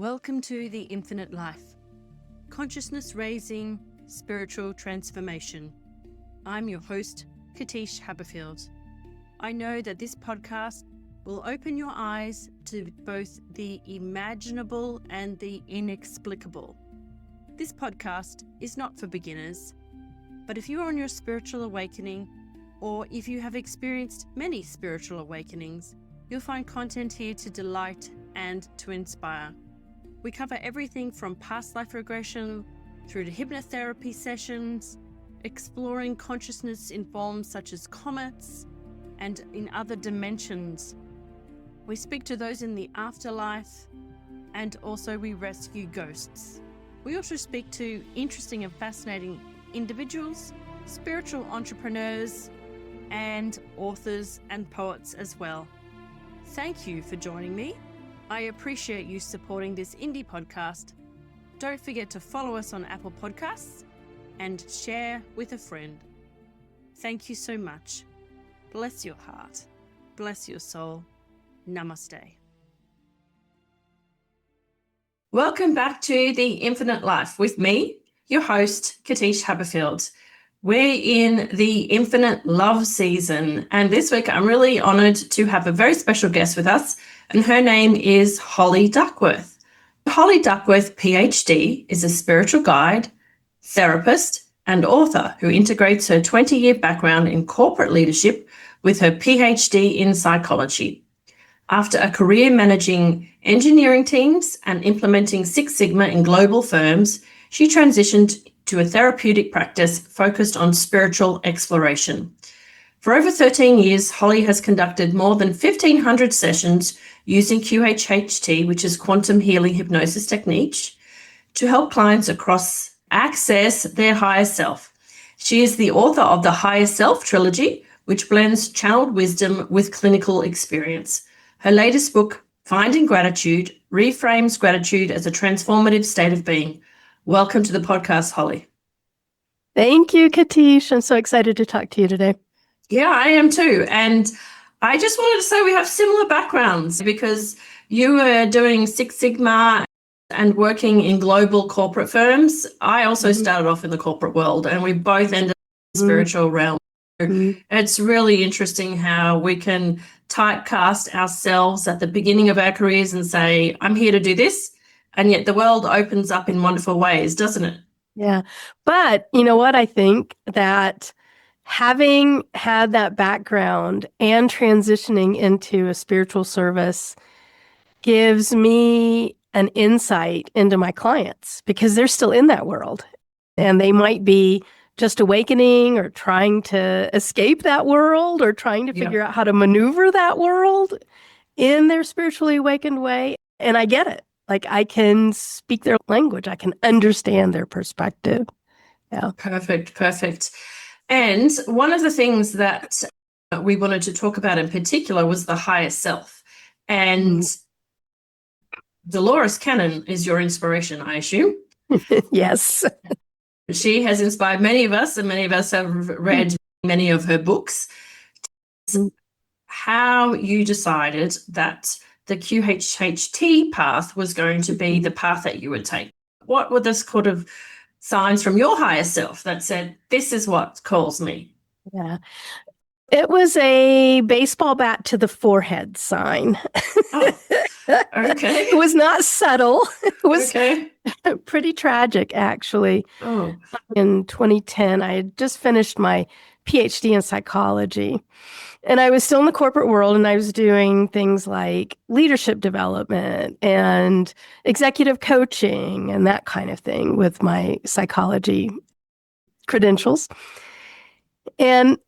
Welcome to the Infinite Life, consciousness raising, spiritual transformation. I'm your host, Katische Haberfield. I know that this podcast will open your eyes to both the imaginable and the inexplicable. This podcast is not for beginners, but if you're on your spiritual awakening, or if you have experienced many spiritual awakenings, you'll find content here to delight and to inspire. We cover everything from past life regression through to hypnotherapy sessions, exploring consciousness in forms such as comets and in other dimensions. We speak to those in the afterlife, and also we rescue ghosts. We also speak to interesting and fascinating individuals, spiritual entrepreneurs, and authors and poets as well. Thank you for joining me. I appreciate you supporting this indie podcast. Don't forget to follow us on Apple Podcasts and share with a friend. Thank you so much. Bless your heart. Bless your soul. Namaste. Welcome back to The Infinite Life with me, your host, Katische Haberfield. We're in the Infinite Love season, and this week I'm really honoured to have a very special guest with us, and her name is Holly Duckworth. Holly Duckworth, PhD, is a spiritual guide, therapist, and author who integrates her 20-year background in corporate leadership with her PhD in psychology. After a career managing engineering teams and implementing Six Sigma in global firms, she transitioned to a therapeutic practice focused on spiritual exploration. For over 13 years, Holly has conducted more than 1,500 sessions using QHHT, which is Quantum Healing Hypnosis Technique, to help clients across access their higher self. She is the author of the Higher Self trilogy, which blends channeled wisdom with clinical experience. Her latest book, Finding Gratitude, reframes gratitude as a transformative state of being. Welcome to the podcast, Holly. Thank you, Katische. I'm so excited to talk to you today. Yeah, I am too. And I just wanted to say we have similar backgrounds because you were doing Six Sigma and working in global corporate firms. I also started off in the corporate world, and we both ended in the spiritual realm. It's really interesting how we can typecast ourselves at the beginning of our careers and say, I'm here to do this. And yet the world opens up in wonderful ways, doesn't it? Yeah. But you know what? I think that having had that background and transitioning into a spiritual service gives me an insight into my clients because they're still in that world. And they might be just awakening or trying to escape that world or trying to figure out how to maneuver that world in their spiritually awakened way. And I get it. Like I can speak their language. I can understand their perspective. Yeah. Perfect. And one of the things that we wanted to talk about in particular was the higher self. And Dolores Cannon is your inspiration, I assume. Yes. She has inspired many of us, and many of us have read many of her books. How you decided that the QHHT path was going to be the path that you would take. What were the sort of signs from your higher self that said, this is what calls me? Yeah. It was a baseball bat to the forehead sign. Oh, okay. It was not subtle. It was pretty tragic, actually. Oh. In 2010, I had just finished my PhD in psychology. And I was still in the corporate world, and I was doing things like leadership development and executive coaching and that kind of thing with my psychology credentials. And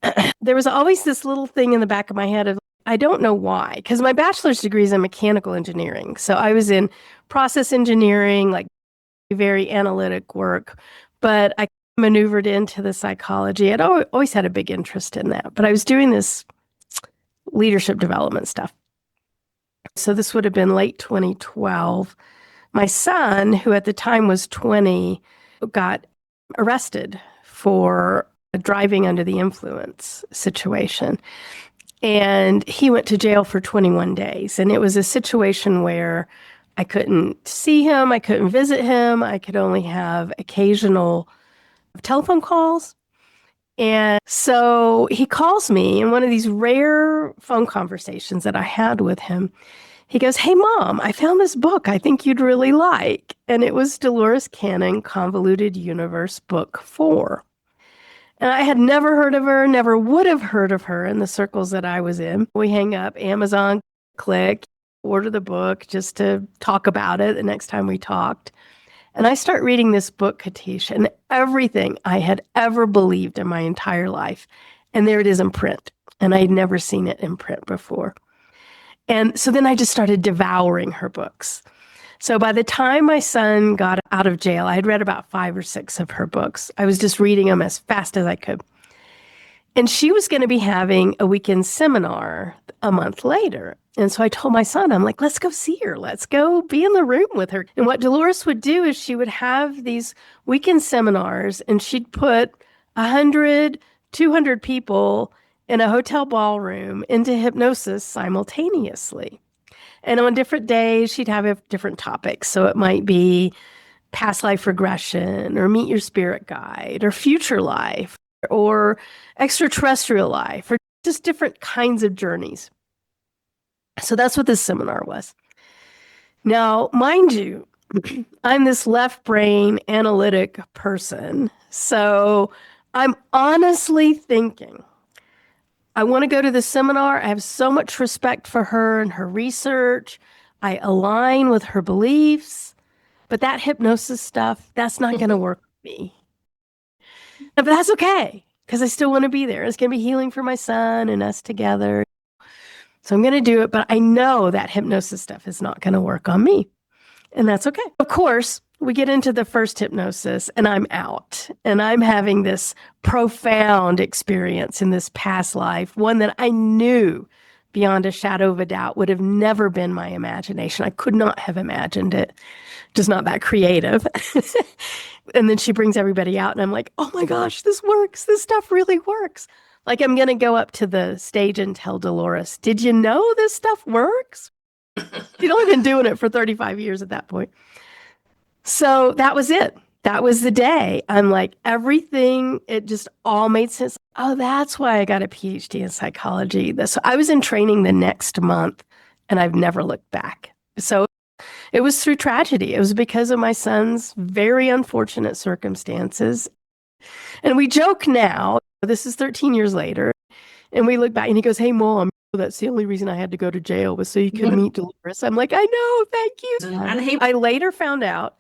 there was always this little thing in the back of my head of, I don't know why, because my bachelor's degree is in mechanical engineering. So I was in process engineering, like very analytic work, but I maneuvered into the psychology. I'd always had a big interest in that, but I was doing this leadership development stuff. So this would have been late 2012. My son, who at the time was 20, got arrested for a driving under the influence situation. And he went to jail for 21 days. And it was a situation where I couldn't see him. I couldn't visit him. I could only have occasional telephone calls. And so he calls me in one of these rare phone conversations that I had with him. He goes, "Hey, Mom, I found this book I think you'd really like." And it was Dolores Cannon, Convoluted Universe, Book 4. And I had never heard of her, never would have heard of her in the circles that I was in. We hang up, Amazon, click, order the book just to talk about it the next time we talked. And I start reading this book, Katische, and everything I had ever believed in my entire life. And there it is in print. And I had never seen it in print before. And so then I just started devouring her books. So by the time my son got out of jail, I had read about 5 or 6 of her books. I was just reading them as fast as I could. And she was going to be having a weekend seminar a month later. And so I told my son, I'm like, let's go see her. Let's go be in the room with her. And what Dolores would do is she would have these weekend seminars and she'd put 100, 200 people in a hotel ballroom into hypnosis simultaneously. And on different days, she'd have different topics. So it might be past life regression or meet your spirit guide or future life or extraterrestrial life or just different kinds of journeys. So that's what this seminar was. Now, mind you, I'm this left brain analytic person. So I'm honestly thinking, I want to go to the seminar. I have so much respect for her and her research. I align with her beliefs, but that hypnosis stuff, that's not going to work for me. But that's okay, because I still want to be there. It's going to be healing for my son and us together. So I'm going to do it, but I know that hypnosis stuff is not going to work on me. And that's okay. Of course, we get into the first hypnosis and I'm out and I'm having this profound experience in this past life, one that I knew beyond a shadow of a doubt would have never been my imagination. I could not have imagined it, just not that creative. And then she brings everybody out and I'm like, oh my gosh, this works. This stuff really works. Like I'm going to go up to the stage and tell Dolores, did you know this stuff works? She'd only been doing it for 35 years at that point. So that was it. That was the day. I'm like, everything, it just all made sense. Oh, that's why I got a PhD in psychology. So I was in training the next month and I've never looked back. So it was through tragedy. It was because of my son's very unfortunate circumstances. And we joke now, this is 13 years later, and we look back and he goes, hey, Mom, that's the only reason I had to go to jail was so you could meet Dolores. I'm like, I know, thank you. And I later found out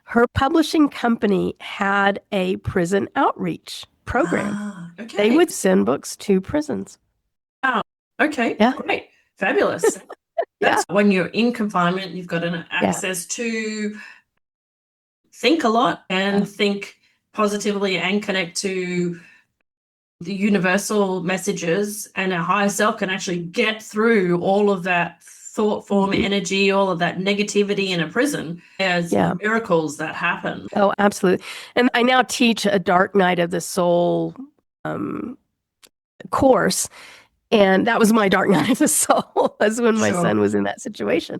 her publishing company had a prison outreach program. Okay. They would send books to prisons. Oh, okay. Yeah. Great. Fabulous. That's when you're in confinement, you've got an access to think a lot and think positively and connect to the universal messages, and our higher self can actually get through all of that thought form energy, all of that negativity in a prison. There's miracles that happen. Oh, absolutely. And I now teach a Dark Night of the Soul course. And that was my Dark Night of the Soul, was when my son was in that situation.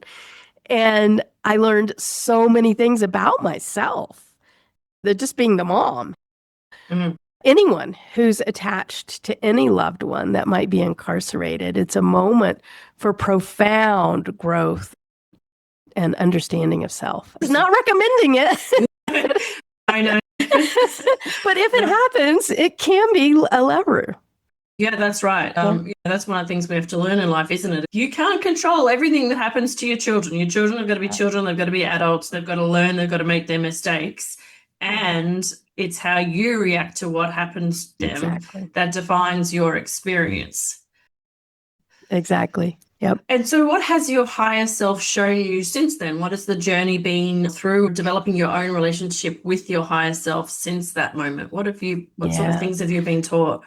And I learned so many things about myself, just being the mom. Mm-hmm. Anyone who's attached to any loved one that might be incarcerated, it's a moment for profound growth and understanding of self. I'm not recommending it. I know. But if it happens, it can be a lever. Yeah, that's right. That's one of the things we have to learn in life, isn't it? You can't control everything that happens to your children. Your children have got to be children. They've got to be adults. They've got to learn. They've got to make their mistakes. And it's how you react to what happens to them that defines your experience. Exactly. Yep. And so what has your higher self shown you since then? What has the journey been through developing your own relationship with your higher self since that moment? What sort of things have you been taught?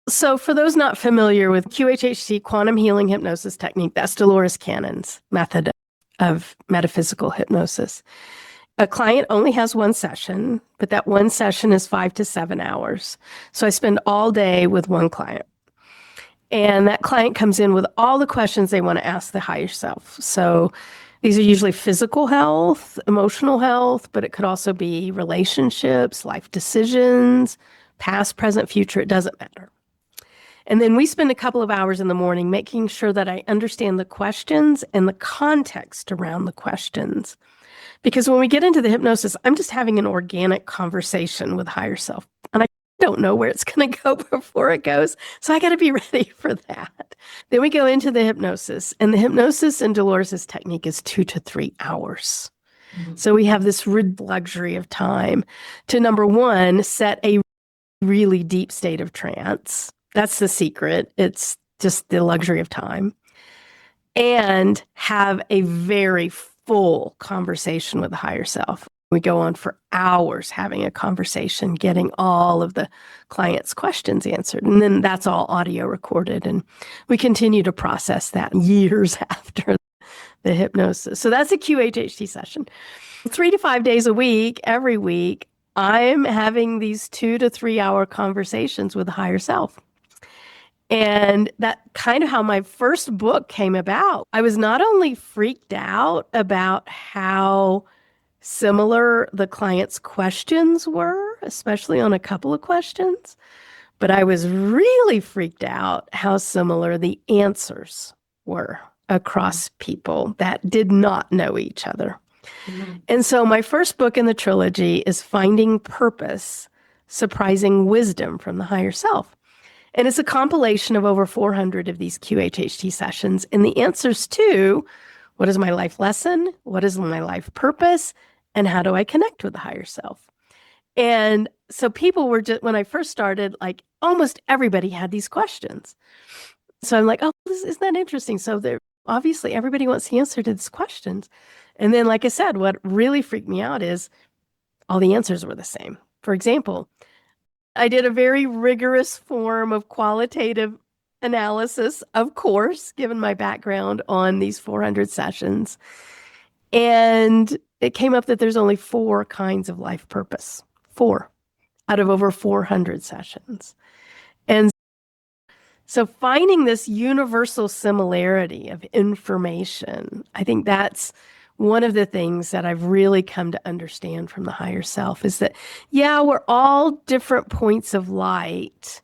So for those not familiar with QHHT, Quantum Healing Hypnosis Technique, that's Dolores Cannon's method of metaphysical hypnosis. A client only has one session, but that one session is 5 to 7 hours. So I spend all day with one client. And that client comes in with all the questions they want to ask the higher self. So These are usually physical health, emotional health, but it could also be relationships, life decisions, past, present, future. It doesn't matter. And then we spend a couple of hours in the morning making sure that I understand the questions and the context around the questions. Because when we get into the hypnosis, I'm just having an organic conversation with higher self. And I don't know where it's going to go before it goes. So I got to be ready for that. Then we go into the hypnosis. And the hypnosis in Dolores' technique is 2 to 3 hours. Mm-hmm. So we have this luxury of time to, number one, set a really deep state of trance. That's the secret. It's just the luxury of time. And have a very full conversation with the higher self. We go on for hours having a conversation, getting all of the client's questions answered. And then that's all audio recorded. And we continue to process that years after the hypnosis. So that's a QHHT session. 3 to 5 days a week, every week, I'm having these 2 to 3 hour conversations with the higher self. And that kind of how my first book came about. I was not only freaked out about how similar the client's questions were, especially on a couple of questions, but I was really freaked out how similar the answers were across people that did not know each other. Mm-hmm. And so my first book in the trilogy is Finding Purpose, Surprising Wisdom from the Higher Self. And it's a compilation of over 400 of these QHHT sessions. And the answers to what is my life lesson? What is my life purpose? And how do I connect with the higher self? And so people were just, when I first started, like almost everybody had these questions. So I'm like, oh, isn't that interesting? So there, obviously everybody wants the answer to these questions. And then, like I said, what really freaked me out is all the answers were the same. For example, I did a very rigorous form of qualitative analysis, of course, given my background on these 400 sessions. And it came up that there's only 4 kinds of life purpose, 4 out of over 400 sessions. And so finding this universal similarity of information, I think that's one of the things that I've really come to understand from the higher self is that, yeah, we're all different points of light,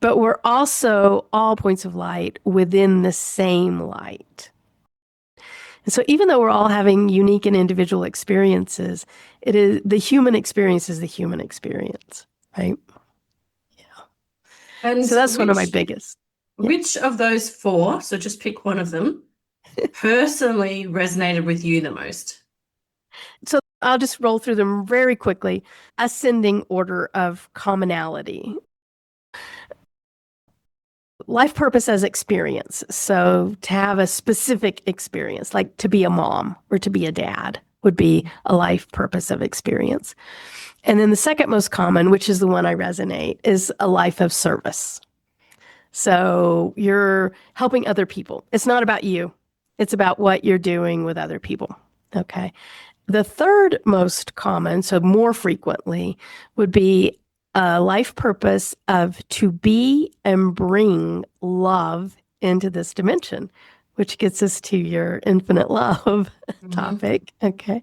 but we're also all points of light within the same light. And so even though we're all having unique and individual experiences, it is the human experience is the human experience, right? Yeah. And so that's one of my biggest. Which of those 4, so just pick one of them, personally resonated with you the most? So I'll just roll through them very quickly. Ascending order of commonality. Life purpose as experience. So to have a specific experience, like to be a mom or to be a dad would be a life purpose of experience. And then the second most common, which is the one I resonate, is a life of service. So you're helping other people. It's not about you. It's about what you're doing with other people. Okay. The third most common, so more frequently, would be a life purpose of to be and bring love into this dimension, which gets us to your infinite love topic. Okay.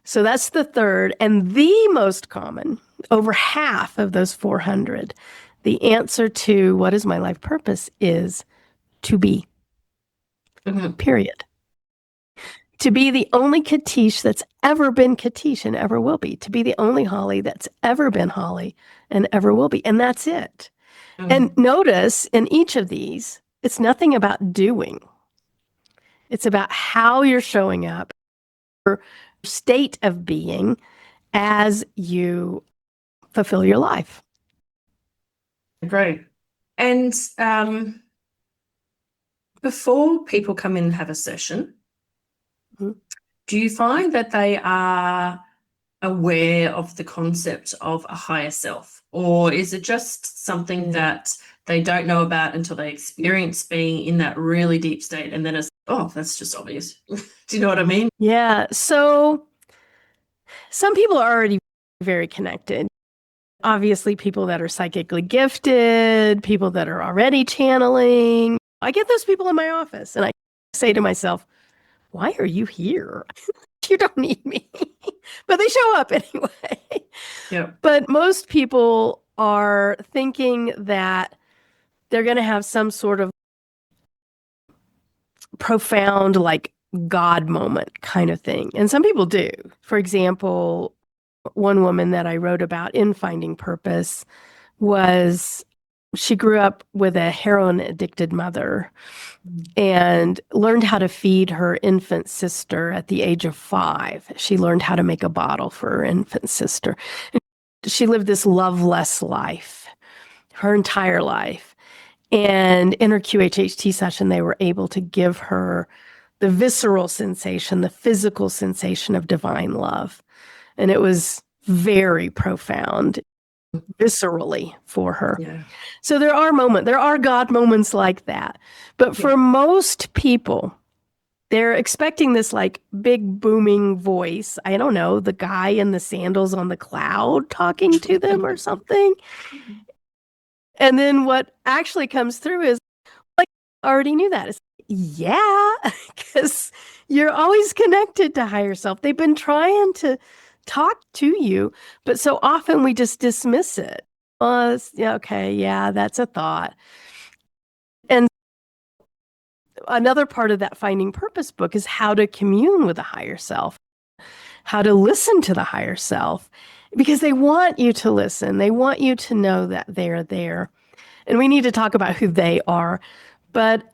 So that's the third. And the most common, over half of those 400, the answer to what is my life purpose is to be. Period. To be the only Katiche that's ever been Katiche and ever will be. To be the only Holly that's ever been Holly and ever will be. And that's it. And notice in each of these, it's nothing about doing. It's about how you're showing up, your state of being as you fulfill your life. Great. And before people come in and have a session, do you find that they are aware of the concept of a higher self? Or is it just something that they don't know about until they experience being in that really deep state and then it's, oh, that's just obvious. Do you know what I mean? Yeah. So some people are already very connected. Obviously, people that are psychically gifted, people that are already channeling. I get those people in my office and I say to myself, why are you here? You don't need me. But they show up anyway. Yeah. But most people are thinking that they're going to have some sort of profound, like God moment kind of thing. And some people do. For example, one woman that I wrote about in Finding Purpose she grew up with a heroin addicted mother and learned how to feed her infant sister at the age of 5. She learned how to make a bottle for her infant sister. She lived this loveless life her entire life. And in her QHHT session, they were able to give her the visceral sensation, the physical sensation of divine love. And it was very profound viscerally for her. Yeah. So there are God moments like that. But for most people, they're expecting this like big booming voice. I don't know, the guy in the sandals on the cloud talking to them or something. And then what actually comes through is like, I already knew that. It's, yeah, because you're always connected to higher self. They've been trying to talk to you, but so often we just dismiss it. Oh, okay, yeah, that's a thought. And another part of that Finding Purpose book is how to commune with the higher self, how to listen to the higher self, because they want you to listen. They want you to know that they're there. And we need to talk about who they are. But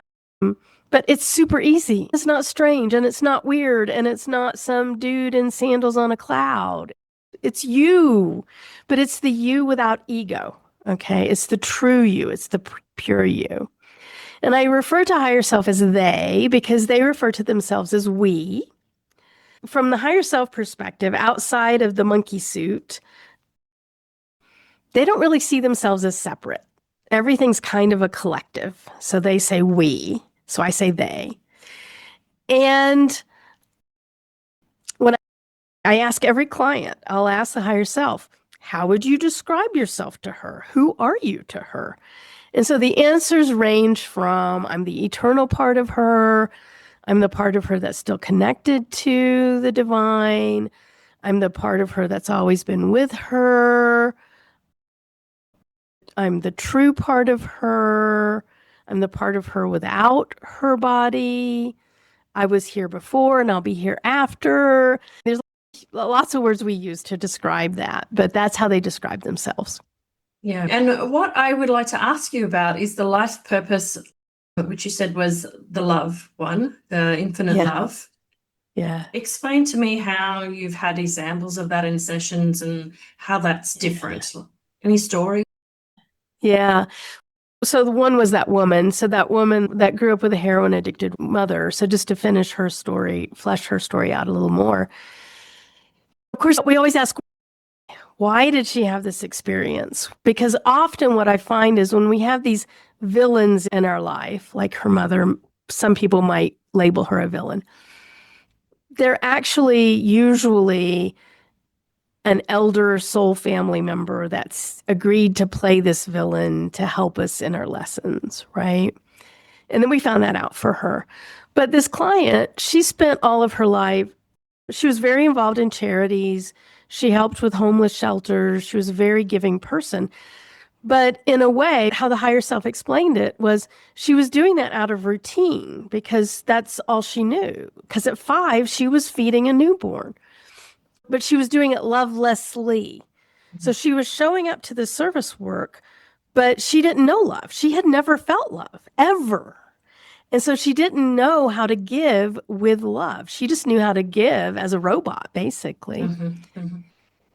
it's super easy. It's not strange and it's not weird and it's not some dude in sandals on a cloud. It's you, but it's the you without ego. Okay. It's the true you. It's the pure you. And I refer to higher self as they because they refer to themselves as we. From the higher self perspective, outside of the monkey suit, they don't really see themselves as separate. Everything's kind of a collective. So they say we. So I say they. And when I ask every client, I'll ask the higher self, how would you describe yourself to her? Who are you to her? And so the answers range from I'm the eternal part of her. I'm the part of her that's still connected to the divine. I'm the part of her that's always been with her. I'm the true part of her. I'm the part of her without her body. I was here before and I'll be here after. There's lots of words we use to describe that, but that's how they describe themselves. Yeah. And what I would like to ask you about is the life purpose, which you said was the love one, the infinite love. Yeah. Explain to me how you've had examples of that in sessions and how that's different. Any story? Yeah. So the one was that woman. So that woman that grew up with a heroin addicted mother. So just to finish her story, flesh her story out a little more. Of course, we always ask, why did she have this experience? Because often what I find is when we have these villains in our life, like her mother, some people might label her a villain. They're actually usually an elder soul family member that's agreed to play this villain to help us in our lessons, right? And then we found that out for her. But this client, she spent all of her life, she was very involved in charities. She helped with homeless shelters. She was a very giving person. But in a way, how the higher self explained it was she was doing that out of routine because that's all she knew. Because at 5, she was feeding a newborn. But she was doing it lovelessly. So she was showing up to the service work, but she didn't know love. She had never felt love, ever. And so she didn't know how to give with love. She just knew how to give as a robot, basically. Mm-hmm, mm-hmm.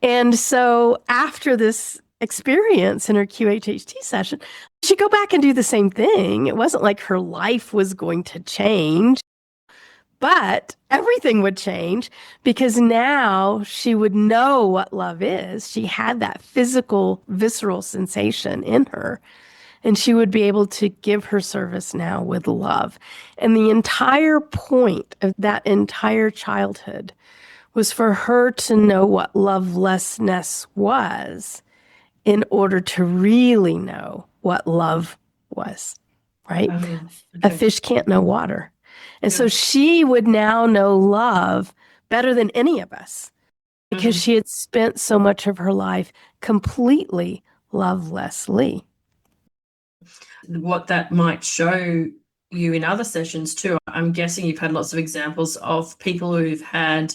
And so after this experience in her QHHT session, she'd go back and do the same thing. It wasn't like her life was going to change. But everything would change because now she would know what love is. She had that physical, visceral sensation in her, and she would be able to give her service now with love. And the entire point of that entire childhood was for her to know what lovelessness was in order to really know what love was, right? Oh, yeah. A fish can't know water. And so she would now know love better than any of us because she had spent so much of her life completely lovelessly. What that might show you in other sessions too, I'm guessing you've had lots of examples of people who've had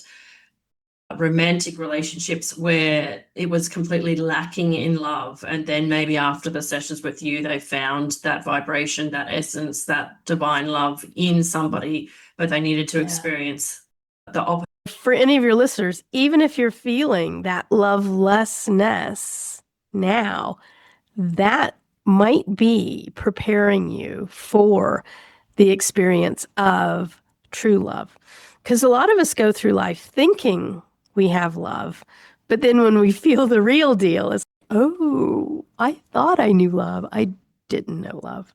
romantic relationships where it was completely lacking in love, and then maybe after the sessions with you they found that vibration, that essence, that divine love in somebody, but they needed to experience the opposite. For any of your listeners, even if you're feeling that lovelessness now, that might be preparing you for the experience of true love. Because a lot of us go through life thinking we have love, but then when we feel the real deal, it's, oh, I thought I knew love. I didn't know love.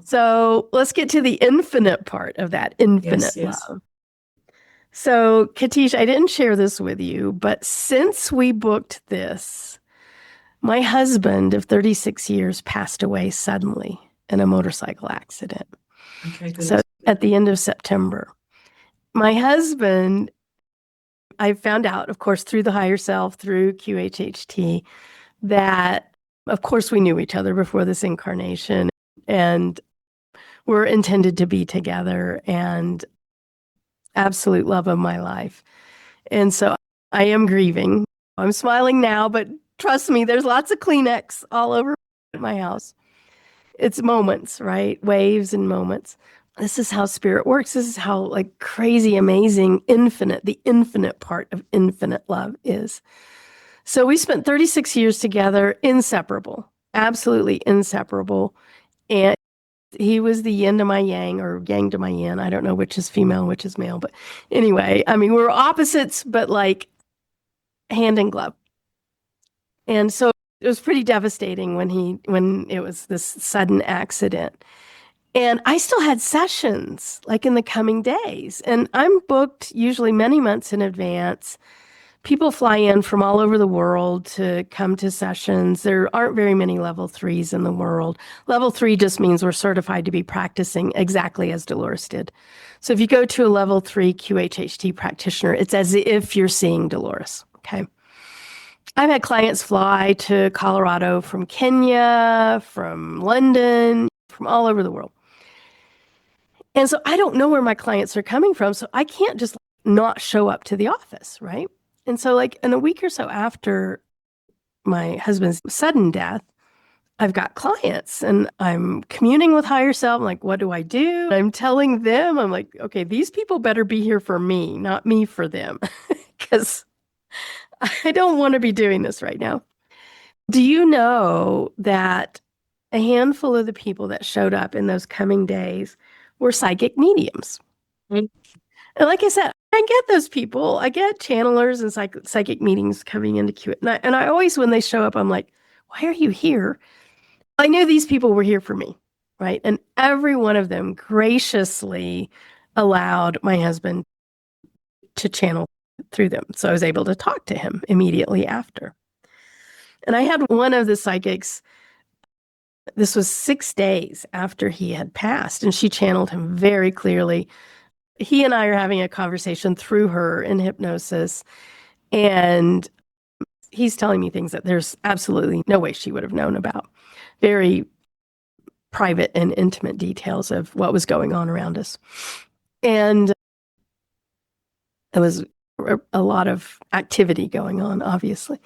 So let's get to the infinite part of that infinite love. So, Katische, I didn't share this with you, but since we booked this, my husband of 36 years passed away suddenly in a motorcycle accident. So at the end of September, my husband, I found out, of course, through the higher self, through QHHT, that, of course, we knew each other before this incarnation and were intended to be together and absolute love of my life. And so I am grieving. I'm smiling now, but trust me, there's lots of Kleenex all over my house. It's moments, right? Waves and moments. This is how spirit works. This is how like crazy, amazing, infinite, the infinite part of infinite love is. So we spent 36 years together, inseparable, absolutely inseparable. And he was the yin to my yang or yang to my yin. I don't know which is female, which is male. But anyway, I mean, we're opposites, but like hand in glove. And so it was pretty devastating when it was this sudden accident. And I still had sessions like in the coming days. And I'm booked usually many months in advance. People fly in from all over the world to come to sessions. There aren't very many level 3s in the world. Level 3 just means we're certified to be practicing exactly as Dolores did. So if you go to a level 3 QHHT practitioner, it's as if you're seeing Dolores, okay? I've had clients fly to Colorado from Kenya, from London, from all over the world. And so I don't know where my clients are coming from, so I can't just not show up to the office, right? And so like in a week or so after my husband's sudden death, I've got clients and I'm communing with higher self. I'm like, what do I do? I'm telling them, I'm like, okay, these people better be here for me, not me for them, because I don't want to be doing this right now. Do you know that a handful of the people that showed up in those coming days were psychic mediums? And like I said, I get those people. I get channelers and psychic meetings coming into Q. And I always, when they show up, I'm like, why are you here? I knew these people were here for me, right? And every one of them graciously allowed my husband to channel through them. So I was able to talk to him immediately after. And I had one of the psychics, this was 6 days after he had passed, and she channeled him very clearly. He and I are having a conversation through her in hypnosis, and he's telling me things that there's absolutely no way she would have known about. Very private and intimate details of what was going on around us. And it was a lot of activity going on, obviously.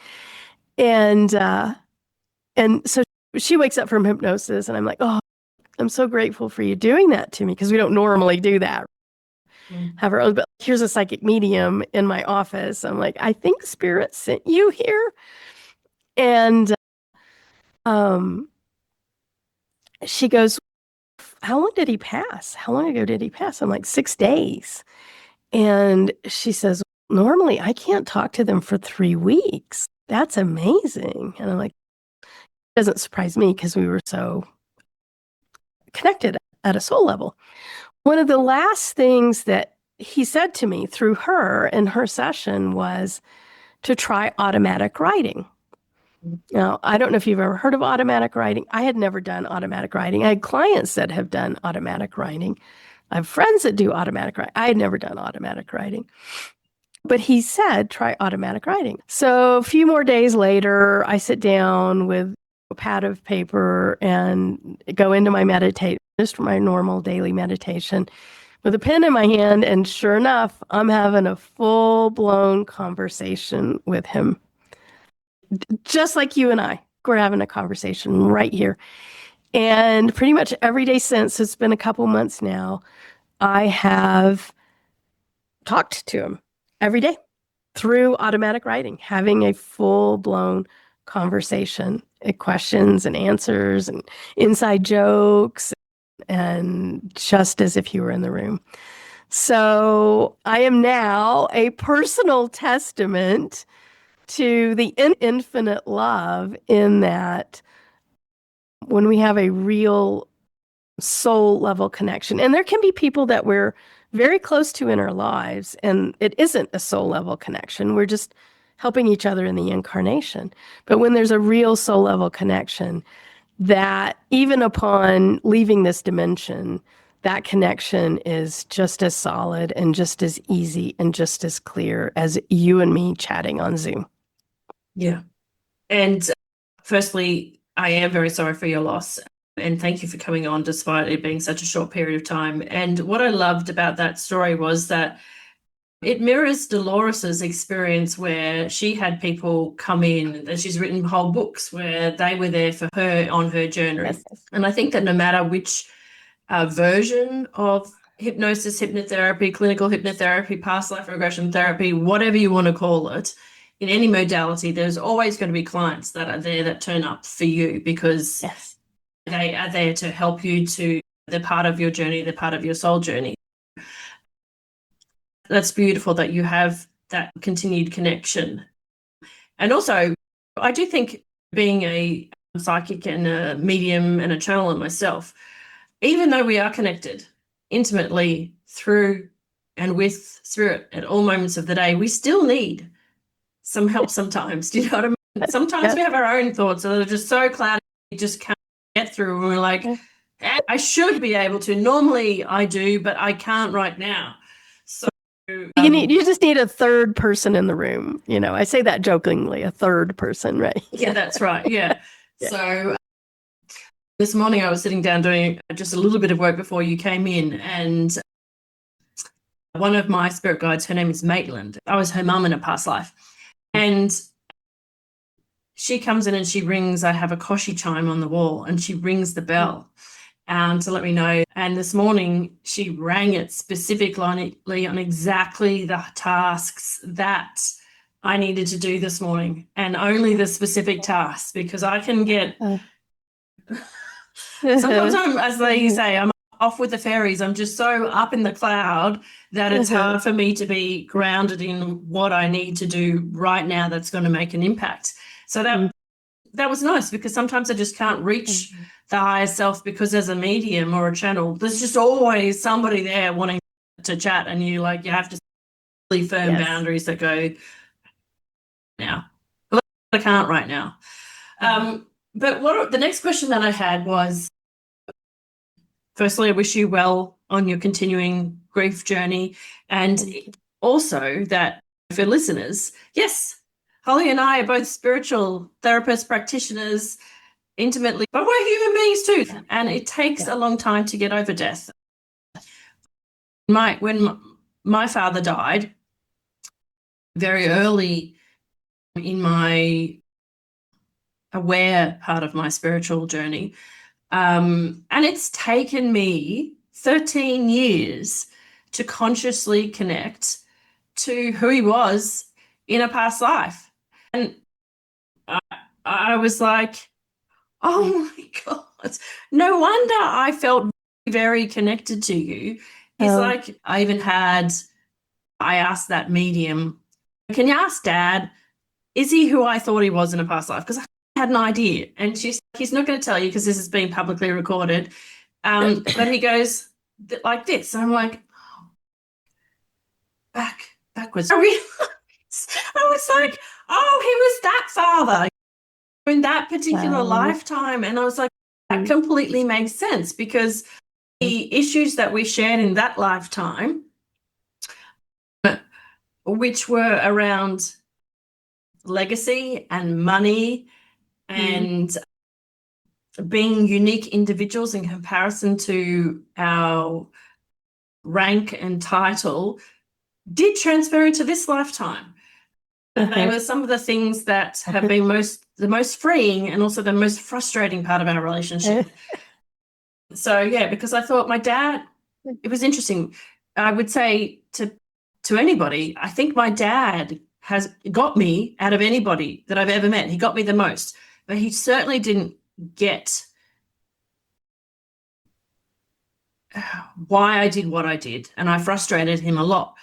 And so she wakes up from hypnosis and I'm like, oh, I'm so grateful for you doing that to me, because we don't normally do that. Have our own, but here's a psychic medium in my office. I'm like, I think spirit sent you here. And she goes, how long did he pass? How long ago did he pass? I'm like, 6 days. And she says, normally I can't talk to them for 3 weeks. That's amazing. And I'm like, it doesn't surprise me because we were so connected at a soul level. One of the last things that he said to me through her in her session was to try automatic writing. Now, I don't know if you've ever heard of automatic writing. I had never done automatic writing. I had clients that have done automatic writing. I have friends that do automatic writing. I had never done automatic writing. But he said, try automatic writing. So a few more days later, I sit down with a pad of paper and go into my meditation, just my normal daily meditation, with a pen in my hand. And sure enough, I'm having a full-blown conversation with him. Just like you and I, we're having a conversation right here. And pretty much every day since, it's been a couple months now, I have talked to him every day through automatic writing, having a full-blown conversation, questions and answers and inside jokes, and just as if you were in the room. So I am now a personal testament to the infinite love, in that when we have a real soul level connection, and there can be people that we're very close to in our lives, and it isn't a soul level connection. We're just helping each other in the incarnation. But when there's a real soul level connection, that even upon leaving this dimension, that connection is just as solid and just as easy and just as clear as you and me chatting on Zoom. Yeah. And firstly, I am very sorry for your loss. And thank you for coming on despite it being such a short period of time. And what I loved about that story was that it mirrors Dolores's experience, where she had people come in, and she's written whole books where they were there for her on her journey. Yes. And I think that no matter which version of hypnosis, hypnotherapy, clinical hypnotherapy, past life regression therapy, whatever you want to call it, in any modality, there's always going to be clients that are there that turn up for you, because Yes. they are there to help you to, they're part of your journey, they're part of your soul journey. That's beautiful that you have that continued connection. And also, I do think, being a psychic and a medium and a channeler myself, even though we are connected intimately through and with spirit at all moments of the day, we still need some help sometimes. Do you know what I mean? Sometimes we have our own thoughts that are just so cloudy, we just can't get through. And we're like, I should be able to. Normally I do, but I can't right now. So you just need a third person in the room. You know, I say that jokingly, a third person, right? Yeah, that's right. Yeah. Yeah. So this morning I was sitting down doing just a little bit of work before you came in, and one of my spirit guides, her name is Maitland. I was her mum in a past life. And she comes in and she rings. I have a Koshi chime on the wall, and she rings the bell to let me know. And this morning she rang it specifically on exactly the tasks that I needed to do this morning, and only the specific tasks, because I can get sometimes as they say, I'm off with the fairies. I'm just so up in the cloud that it's hard for me to be grounded in what I need to do right now that's going to make an impact. So that was nice, because sometimes I just can't reach the higher self, because as a medium or a channel, there's just always somebody there wanting to chat, and you have to set really firm boundaries that go, now. But I can't right now. But the next question that I had was, firstly, I wish you well on your continuing grief journey, and also that for listeners, yes, Holly and I are both spiritual therapists, practitioners, intimately, but we're human beings too, and it takes a long time to get over death. When my father died very early in my aware part of my spiritual journey, and it's taken me 13 years to consciously connect to who he was in a past life. And I was like, oh my God, no wonder I felt very connected to you. It's like, I asked that medium, can you ask Dad, is he who I thought he was in a past life? Because I had an idea. And she's like, he's not going to tell you because this has been publicly recorded. But he goes like this. And I'm like, backwards. I was like, oh, he was that father in that particular lifetime. And I was like, that completely makes sense, because the issues that we shared in that lifetime, which were around legacy and money and being unique individuals in comparison to our rank and title, did transfer into this lifetime. And they were some of the things that have been the most freeing and also the most frustrating part of our relationship. So, yeah, because I thought my dad, it was interesting. I would say to anybody, I think my dad has got me out of anybody that I've ever met. He got me the most, but he certainly didn't get why I did what I did, and I frustrated him a lot.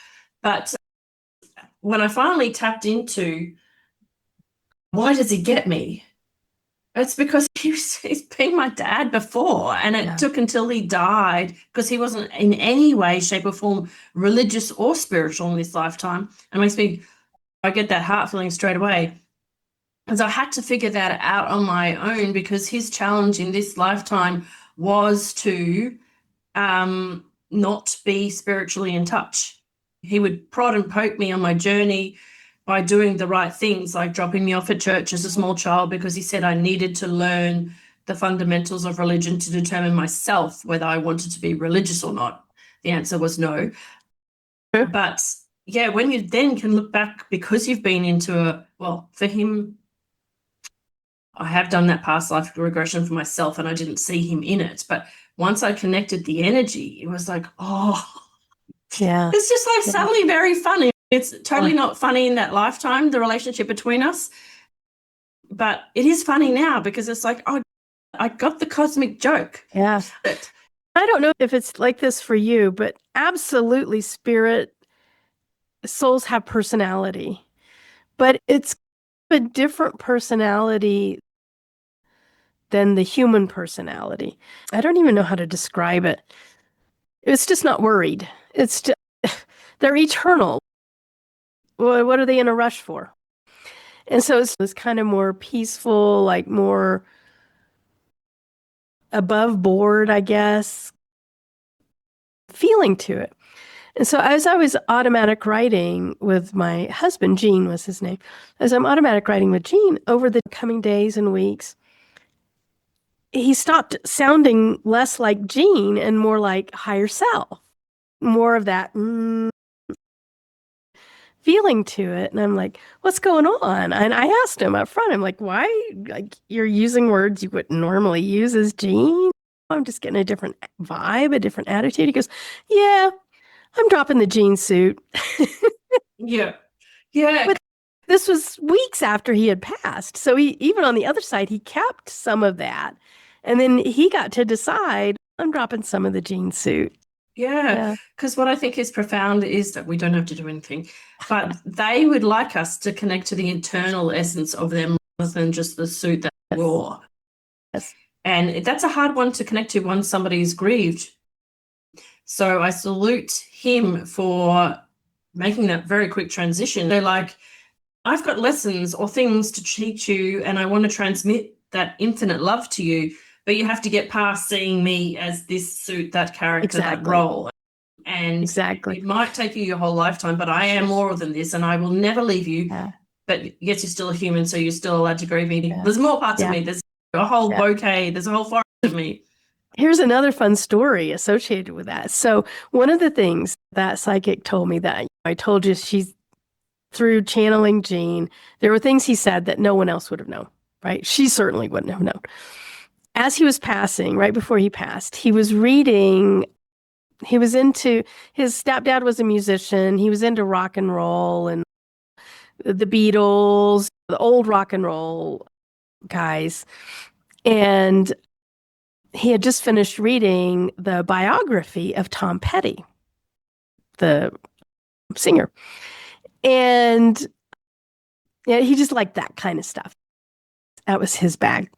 But when I finally tapped into why does he get me, it's because he's been my dad before, and it took until he died, because he wasn't in any way, shape or form religious or spiritual in this lifetime. It makes me, I get that heart feeling straight away. And so I had to figure that out on my own, because his challenge in this lifetime was to not be spiritually in touch. He would prod and poke me on my journey by doing the right things, like dropping me off at church as a small child, because he said I needed to learn the fundamentals of religion to determine myself whether I wanted to be religious or not. The answer was no. But yeah, when you then can look back, because you've been into for him, I have done that past life regression for myself, and I didn't see him in it. But once I connected the energy, it was like, it's just like suddenly very funny. It's totally not funny in that lifetime, the relationship between us. But it is funny now, because it's like, I got the cosmic joke. Yeah. I don't know if it's like this for you, but absolutely souls have personality. But it's a different personality than the human personality. I don't even know how to describe it. It's just not worried. It's just, they're eternal. What are they in a rush for? And so it's kind of more peaceful, like more above board, I guess, feeling to it. And so as I was automatic writing with my husband, Gene was his name, as I'm automatic writing with Gene over the coming days and weeks, he stopped sounding less like Gene and more like higher self, more of that feeling to it. And I'm like, what's going on? And I asked him up front, I'm like, why? Like, you're using words you wouldn't normally use as Gene. I'm just getting a different vibe, a different attitude. He goes, yeah, I'm dropping the Gene suit. Yeah. But this was weeks after he had passed. So he, even on the other side, he kept some of that. And then he got to decide, I'm dropping some of the Gene suit. Yeah, because what I think is profound is that we don't have to do anything, but they would like us to connect to the internal essence of them rather than just the suit that they wore. Yes. And that's a hard one to connect to once somebody is grieved. So I salute him for making that very quick transition. They're like, I've got lessons or things to teach you, and I want to transmit that infinite love to you. But you have to get past seeing me as this suit, that character, that role. And it might take you your whole lifetime, but I am more than this, and I will never leave you. Yeah. But yes, you're still a human, so you're still allowed to grieve me. Yeah. There's more parts of me. There's a whole bouquet. There's a whole forest of me. Here's another fun story associated with that. So one of the things that psychic told me, that I told you, she's through channeling Gene, there were things he said that no one else would have known, right? She certainly wouldn't have known. As he was passing, right before he passed, he was reading, he was into, his stepdad was a musician, he was into rock and roll and the Beatles, the old rock and roll guys. And he had just finished reading the biography of Tom Petty, the singer. And he just liked that kind of stuff. That was his bag.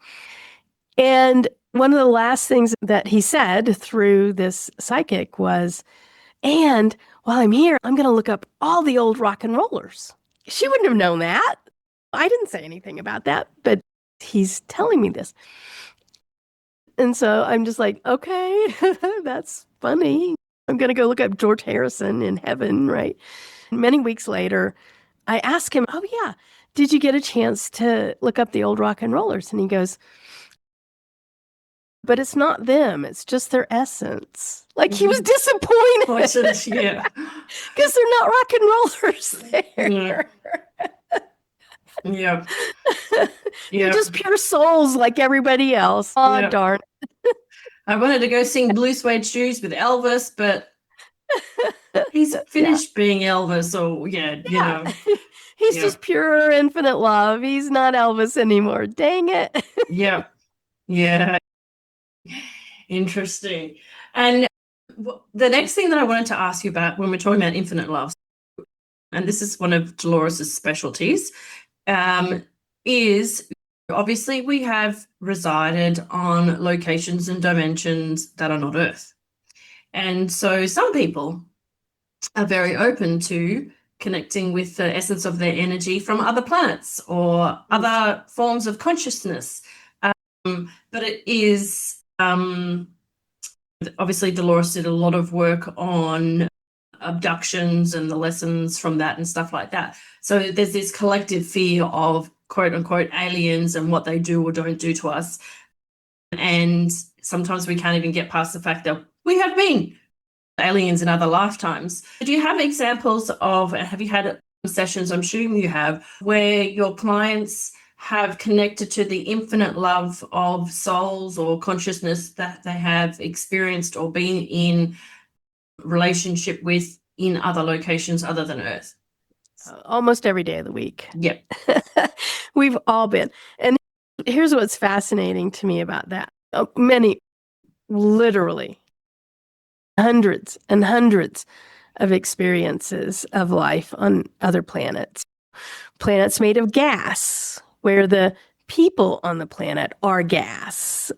And one of the last things that he said through this psychic was, and while I'm here, I'm going to look up all the old rock and rollers. She wouldn't have known that. I didn't say anything about that, but he's telling me this. And so I'm just like, okay, that's funny. I'm going to go look up George Harrison in heaven, right? Many weeks later, I asked him, oh, yeah, did you get a chance to look up the old rock and rollers? And he goes, but it's not them. It's just their essence. Like he was disappointed. Yeah. Because they're not rock and rollers there. Yeah. They're just pure souls like everybody else. Oh, darn. I wanted to go sing Blue Suede Shoes with Elvis, but he's finished being Elvis. So, you know. He's just pure infinite love. He's not Elvis anymore. Dang it. Yeah. Interesting. And the next thing that I wanted to ask you about when we're talking about infinite love, and this is one of Dolores's specialties, is obviously we have resided on locations and dimensions that are not Earth. And so some people are very open to connecting with the essence of their energy from other planets or other forms of consciousness. But it is, obviously Dolores did a lot of work on abductions and the lessons from that and stuff like that. So there's this collective fear of quote unquote aliens and what they do or don't do to us. And sometimes we can't even get past the fact that we have been aliens in other lifetimes. Do you have examples of, have you had sessions, I'm sure you have, where your clients have connected to the infinite love of souls or consciousness that they have experienced or been in relationship with in other locations other than Earth? Almost every day of the week. Yep. We've all been. And here's what's fascinating to me about that. Many, literally, hundreds and hundreds of experiences of life on other planets. Planets made of gas, where the people on the planet are gas.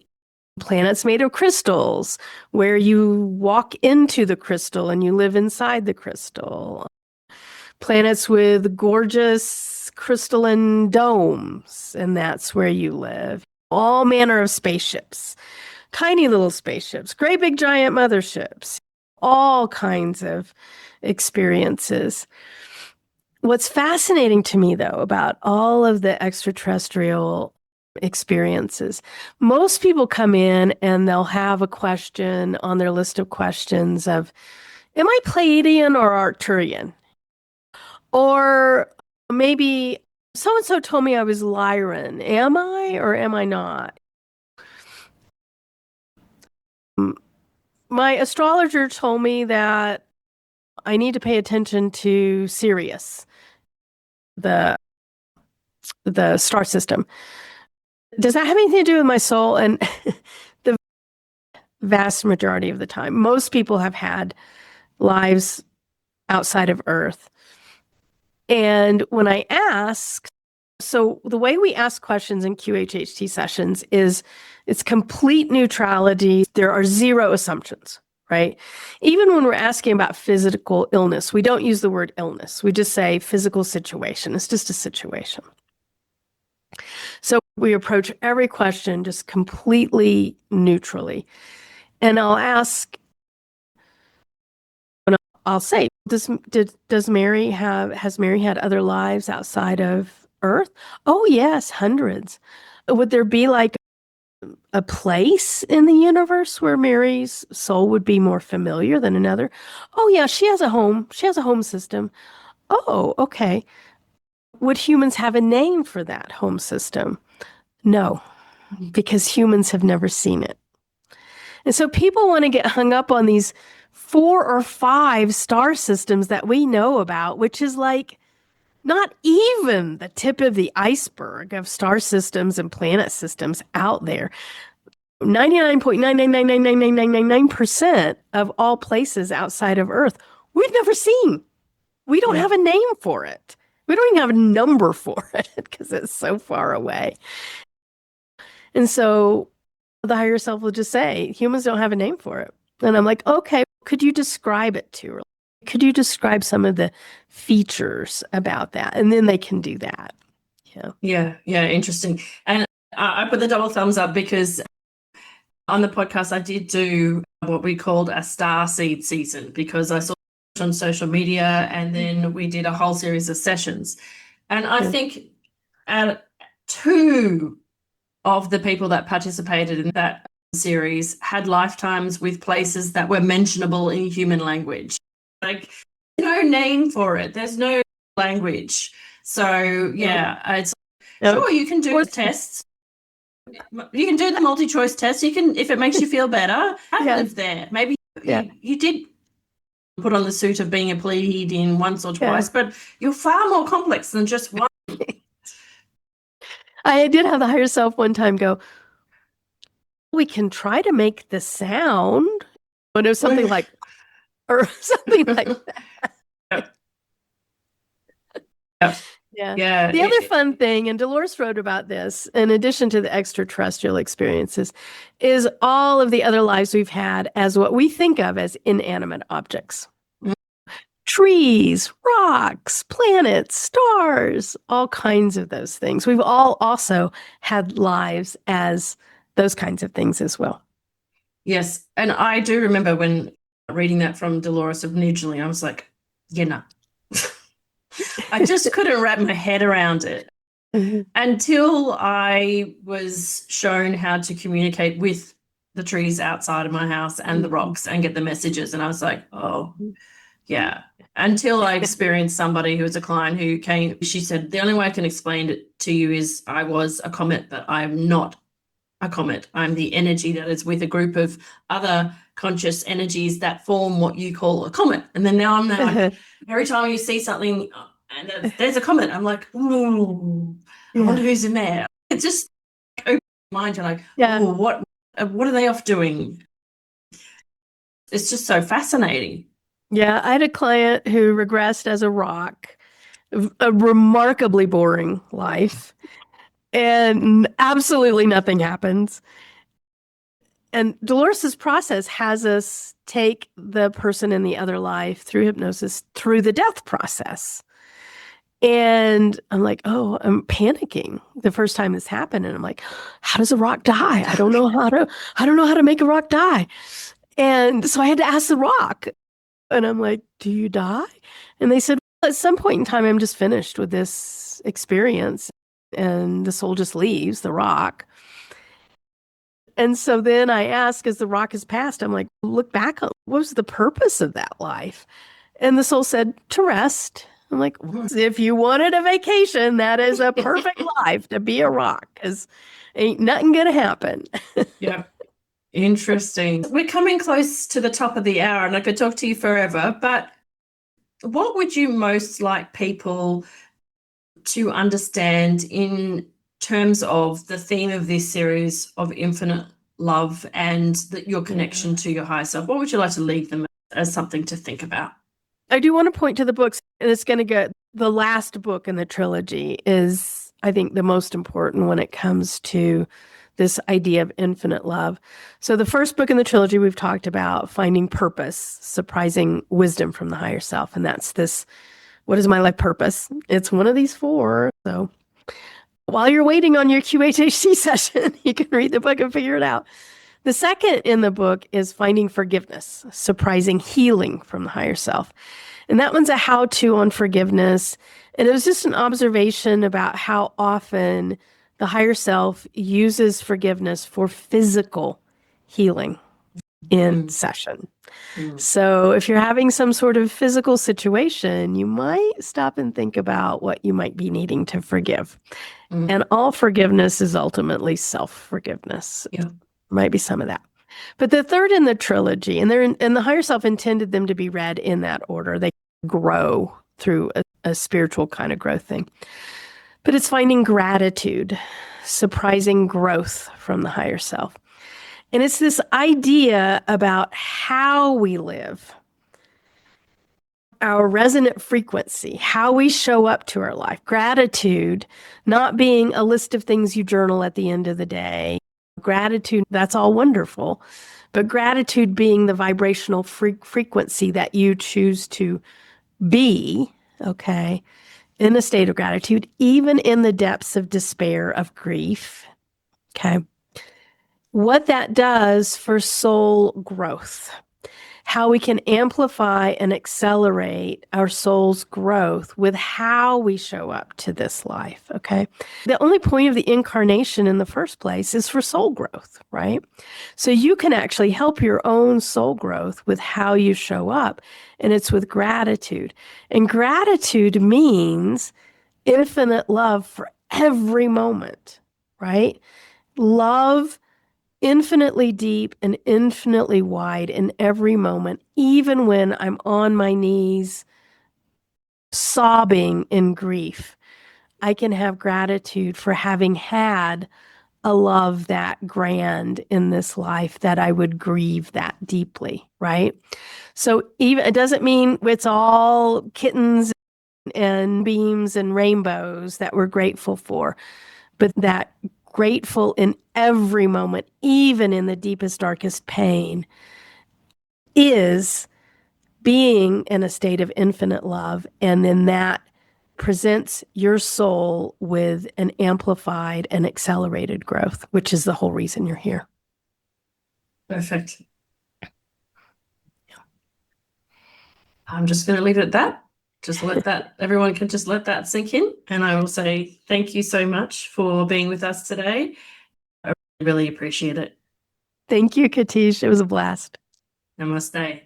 Planets made of crystals, where you walk into the crystal and you live inside the crystal. Planets with gorgeous crystalline domes, and that's where you live. All manner of spaceships, tiny little spaceships, great big giant motherships, all kinds of experiences. What's fascinating to me, though, about all of the extraterrestrial experiences, most people come in and they'll have a question on their list of questions of, am I Pleiadian or Arcturian? Or maybe so-and-so told me I was Lyran. Am I or am I not? My astrologer told me that I need to pay attention to Sirius, the star system. Does that have anything to do with my soul? And the vast majority of the time, most people have had lives outside of Earth. And when I ask, so the way we ask questions in QHHT sessions is it's complete neutrality. There are zero assumptions, right? Even when we're asking about physical illness, we don't use the word illness. We just say physical situation. It's just a situation. So we approach every question just completely neutrally. And I'll ask, I'll say, has Mary had other lives outside of Earth? Oh, yes, hundreds. Would there be like a place in the universe where Mary's soul would be more familiar than another? Oh, yeah, she has a home. She has a home system. Oh, okay. Would humans have a name for that home system? No, because humans have never seen it. And so people want to get hung up on these 4 or 5 star systems that we know about, which is like not even the tip of the iceberg of star systems and planet systems out there. 99.999999999% of all places outside of Earth, we've never seen. We don't have a name for it. We don't even have a number for it because it's so far away. And so the higher self will just say, humans don't have a name for it. And I'm like, okay, could you describe it to her? Could you describe some of the features about that? And then they can do that. Yeah, interesting. And I put the double thumbs up because On the podcast, I did do what we called a star seed season because I saw it on social media, and then we did a whole series of sessions. And I think two of the people that participated in that series had lifetimes with places that were mentionable in human language. Like, no name for it. There's no language. So yeah, it's sure you can do tests. You can do the multi-choice test. You can, if it makes you feel better, live there. Maybe you did put on the suit of being a Pleiadian once or twice, but you're far more complex than just one. I did have the higher self one time go, we can try to make the sound, but it was something like, or something like that. Yeah. The other fun thing, and Dolores wrote about this, in addition to the extraterrestrial experiences, is all of the other lives we've had as what we think of as inanimate objects. Trees, rocks, planets, stars, all kinds of those things. We've all also had lives as those kinds of things as well. Yes. And I do remember when reading that from Dolores originally, I was like, no. I just couldn't wrap my head around it until I was shown how to communicate with the trees outside of my house and the rocks and get the messages. And I was like, oh, yeah. Until I experienced somebody who was a client who came, she said, the only way I can explain it to you is I was a comet, but I'm not a comet. I'm the energy that is with a group of other conscious energies that form what you call a comet. And then now I'm like, every time you see something and there's a comet, I'm like, ooh, I wonder who's in there. It's just open your mind. You're like, oh, what are they off doing? It's just so fascinating. Yeah, I had a client who regressed as a rock, a remarkably boring life, and absolutely nothing happens. And Dolores's process has us take the person in the other life through hypnosis through the death process. And I'm like, oh, I'm panicking the first time this happened. And I'm like, how does a rock die? I don't know how to make a rock die. And so I had to ask the rock. And I'm like, do you die? And they said, well, at some point in time, I'm just finished with this experience. And the soul just leaves the rock. And so then I ask, as the rock has passed, I'm like, look back on what was the purpose of that life? And the soul said, to rest. I'm like, if you wanted a vacation, that is a perfect life to be a rock, because ain't nothing going to happen. Yeah. Interesting. We're coming close to the top of the hour, and I could talk to you forever, but what would you most like people to understand in terms of the theme of this series of infinite love and your connection to your higher self? What would you like to leave them as something to think about? I do want to point to the books, and it's going to get the last book in the trilogy is, I think, the most important when it comes to this idea of infinite love. So the first book in the trilogy, we've talked about finding purpose, surprising wisdom from the higher self. And that's this, what is my life purpose? It's one of these four. So while you're waiting on your QHHT session, you can read the book and figure it out. The second in the book is finding forgiveness, surprising healing from the higher self. And that one's a how-to on forgiveness. And it was just an observation about how often the higher self uses forgiveness for physical healing in session. So if you're having some sort of physical situation, you might stop and think about what you might be needing to forgive. And all forgiveness is ultimately self-forgiveness. Might be some of that. But the third in the trilogy, and the higher self intended them to be read in that order. They grow through a spiritual kind of growth thing. But it's finding gratitude, surprising growth from the higher self. And it's this idea about how we live, our resonant frequency, how we show up to our life. Gratitude not being a list of things you journal at the end of the day. Gratitude, that's all wonderful. But gratitude being the vibrational frequency that you choose to be, okay, in a state of gratitude, even in the depths of despair, of grief, okay? what that does for soul growth, how we can amplify and accelerate our soul's growth with how we show up to this life, okay? The only point of the incarnation in the first place is for soul growth, right? So you can actually help your own soul growth with how you show up, and it's with gratitude. And gratitude means infinite love for every moment, right? Love infinitely deep and infinitely wide in every moment, even when I'm on my knees sobbing in grief. I can have gratitude for having had a love that grand in this life that I would grieve that deeply, right? So even it doesn't mean it's all kittens and beams and rainbows that we're grateful for, but that grateful in every moment, even in the deepest, darkest pain, is being in a state of infinite love. And then that presents your soul with an amplified and accelerated growth, which is the whole reason you're here. Perfect. I'm just going to leave it at that. Just let that, everyone can just let that sink in. And I will say thank you so much for being with us today. I really appreciate it. Thank you, Katish. It was a blast. Namaste.